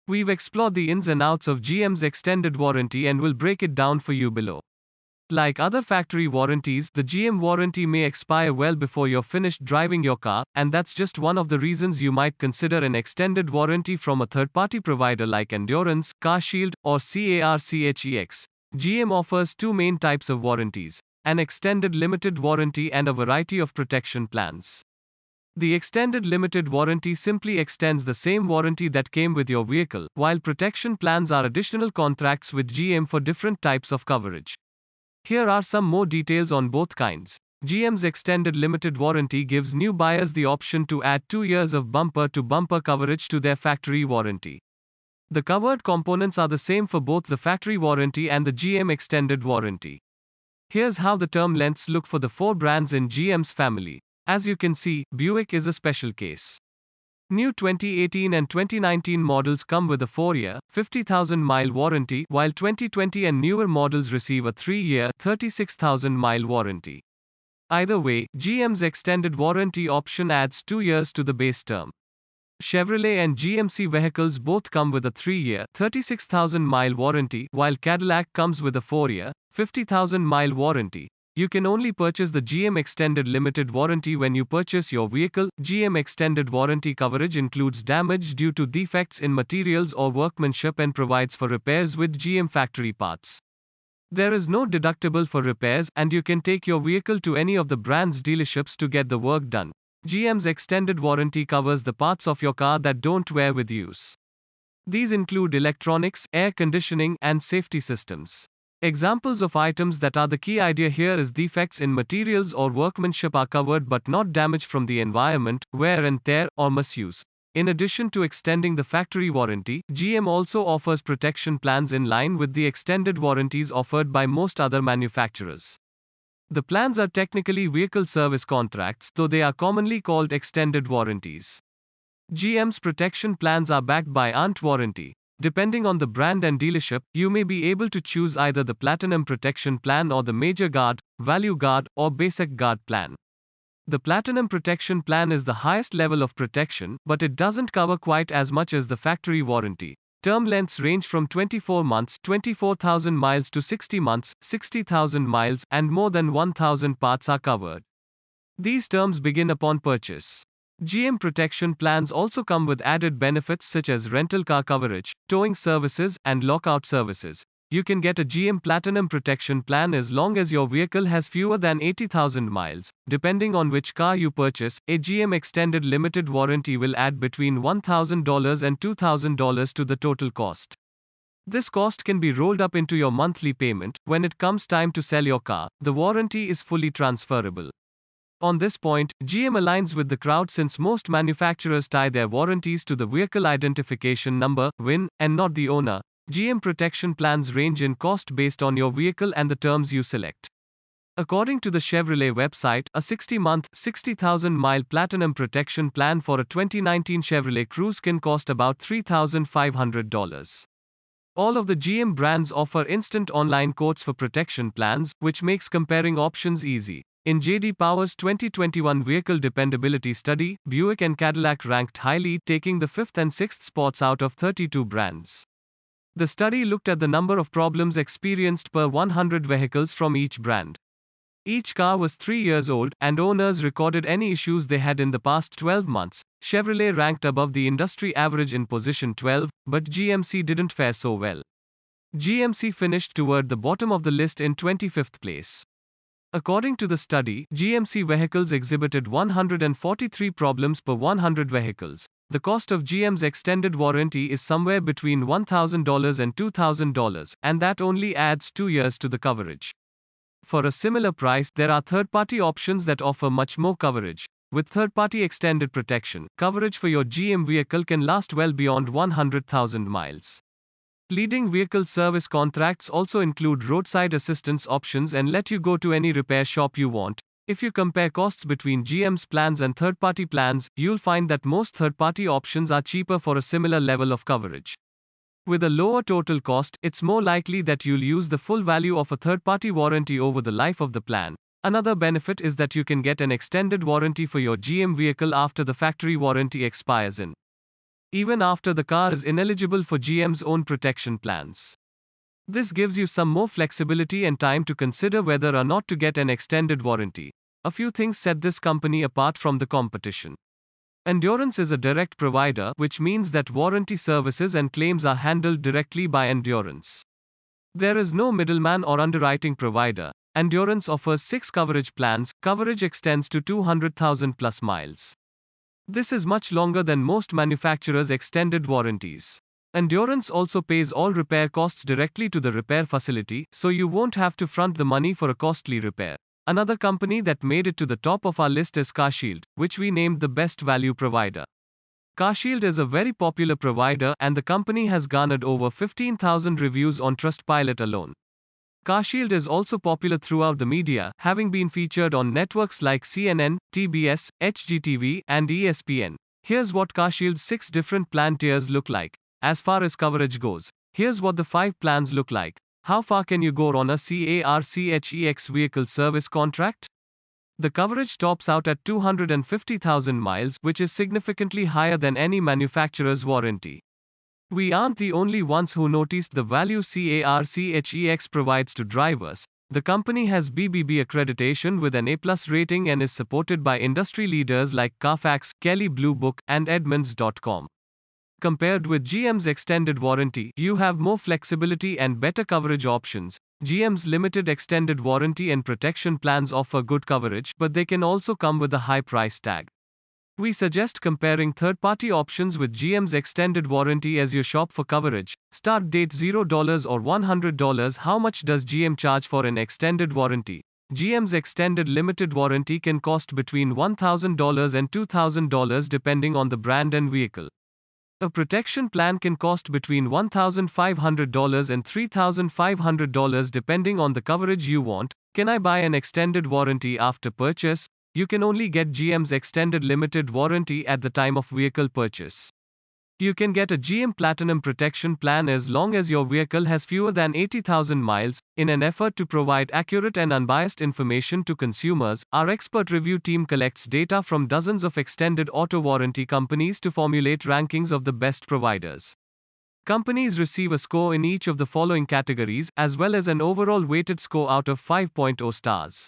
We've explored the ins and outs of GM's extended warranty and will break it down for you below. Like other factory warranties, the GM warranty may expire well before you're finished driving your car, and that's just one of the reasons you might consider an extended warranty from a third-party provider like Endurance, CarShield, or CARCHEX. GM offers two main types of warranties: an extended limited warranty and a variety of protection plans. The extended limited warranty simply extends the same warranty that came with your vehicle, while protection plans are additional contracts with GM for different types of coverage. Here are some more details on both kinds. GM's extended limited warranty gives new buyers the option to add 2 years of bumper-to-bumper coverage to their factory warranty. The covered components are the same for both the factory warranty and the GM extended warranty. Here's how the term lengths look for the 4 brands in GM's family. As you can see, Buick is a special case. New 2018 and 2019 models come with a 4-year, 50,000-mile warranty, while 2020 and newer models receive a 3-year, 36,000-mile warranty. Either way, GM's extended warranty option adds 2 years to the base term. Chevrolet and GMC vehicles both come with a 3-year, 36,000-mile warranty, while Cadillac comes with a 4-year, 50,000-mile warranty. You can only purchase the GM Extended Limited Warranty when you purchase your vehicle. GM Extended Warranty coverage includes damage due to defects in materials or workmanship and provides for repairs with GM factory parts. There is no deductible for repairs, and you can take your vehicle to any of the brand's dealerships to get the work done. GM's Extended Warranty covers the parts of your car that don't wear with use. These include electronics, air conditioning, and safety systems. Examples of items that are the key idea here is defects in materials or workmanship are covered but not damage from the environment, wear and tear, or misuse. In addition to extending the factory warranty, GM also offers protection plans in line with the extended warranties offered by most other manufacturers. The plans are technically vehicle service contracts, though they are commonly called extended warranties. GM's protection plans are backed by ANT warranty. Depending on the brand and dealership, you may be able to choose either the Platinum Protection Plan or the Major Guard, Value Guard, or Basic Guard plan. The Platinum Protection Plan is the highest level of protection, but it doesn't cover quite as much as the factory warranty. Term lengths range from 24 months, 24,000 miles to 60 months, 60,000 miles, and more than 1,000 parts are covered. These terms begin upon purchase. GM protection plans also come with added benefits such as rental car coverage, towing services, and lockout services. You can get a GM Platinum Protection Plan as long as your vehicle has fewer than 80,000 miles. Depending on which car you purchase, a GM Extended Limited Warranty will add between $1,000 and $2,000 to the total cost. This cost can be rolled up into your monthly payment. When it comes time to sell your car, the warranty is fully transferable. On this point, GM aligns with the crowd since most manufacturers tie their warranties to the vehicle identification number, VIN, and not the owner. GM protection plans range in cost based on your vehicle and the terms you select. According to the Chevrolet website, a 60-month, 60,000-mile Platinum Protection Plan for a 2019 Chevrolet Cruze can cost about $3,500. All of the GM brands offer instant online quotes for protection plans, which makes comparing options easy. In J.D. Power's 2021 Vehicle Dependability Study, Buick and Cadillac ranked highly, taking the 5th and 6th spots out of 32 brands. The study looked at the number of problems experienced per 100 vehicles from each brand. Each car was 3 years old, and owners recorded any issues they had in the past 12 months. Chevrolet ranked above the industry average in position 12, but GMC didn't fare so well. GMC finished toward the bottom of the list in 25th place. According to the study, GMC vehicles exhibited 143 problems per 100 vehicles. The cost of GM's extended warranty is somewhere between $1,000 and $2,000, and that only adds 2 years to the coverage. For a similar price, there are third-party options that offer much more coverage. With third-party extended protection, coverage for your GM vehicle can last well beyond 100,000 miles. Leading vehicle service contracts also include roadside assistance options and let you go to any repair shop you want. If you compare costs between GM's plans and third-party plans, you'll find that most third-party options are cheaper for a similar level of coverage. With a lower total cost, it's more likely that you'll use the full value of a third-party warranty over the life of the plan. Another benefit is that you can get an extended warranty for your GM vehicle after the factory warranty expires in even after the car is ineligible for GM's own protection plans. This gives you some more flexibility and time to consider whether or not to get an extended warranty. A few things set this company apart from the competition. Endurance is a direct provider, which means that warranty services and claims are handled directly by Endurance. There is no middleman or underwriting provider. Endurance offers 6 coverage plans. Coverage extends to 200,000 plus miles. This is much longer than most manufacturers' extended warranties. Endurance also pays all repair costs directly to the repair facility, so you won't have to front the money for a costly repair. Another company that made it to the top of our list is CarShield, which we named the best value provider. CarShield is a very popular provider, and the company has garnered over 15,000 reviews on Trustpilot alone. CarShield is also popular throughout the media, having been featured on networks like CNN, TBS, HGTV, and ESPN. Here's what CarShield's 6 different plan tiers look like. As far as coverage goes, here's what the 5 plans look like. How far can you go on a CARCHEX vehicle service contract? The coverage tops out at 250,000 miles, which is significantly higher than any manufacturer's warranty. We aren't the only ones who noticed the value CARCHEX provides to drivers. The company has BBB accreditation with an A+ rating and is supported by industry leaders like Carfax, Kelley Blue Book, and Edmunds.com. Compared with GM's extended warranty, you have more flexibility and better coverage options. GM's limited extended warranty and protection plans offer good coverage, but they can also come with a high price tag. We suggest comparing third-party options with GM's extended warranty as you shop for coverage. Start date $0 or $100. How much does GM charge for an extended warranty? GM's extended limited warranty can cost between $1,000 and $2,000 depending on the brand and vehicle. A protection plan can cost between $1,500 and $3,500 depending on the coverage you want. Can I buy an extended warranty after purchase? You can only get GM's extended limited warranty at the time of vehicle purchase. You can get a GM Platinum protection plan as long as your vehicle has fewer than 80,000 miles. In an effort to provide accurate and unbiased information to consumers, our expert review team collects data from dozens of extended auto warranty companies to formulate rankings of the best providers. Companies receive a score in each of the following categories, as well as an overall weighted score out of 5.0 stars.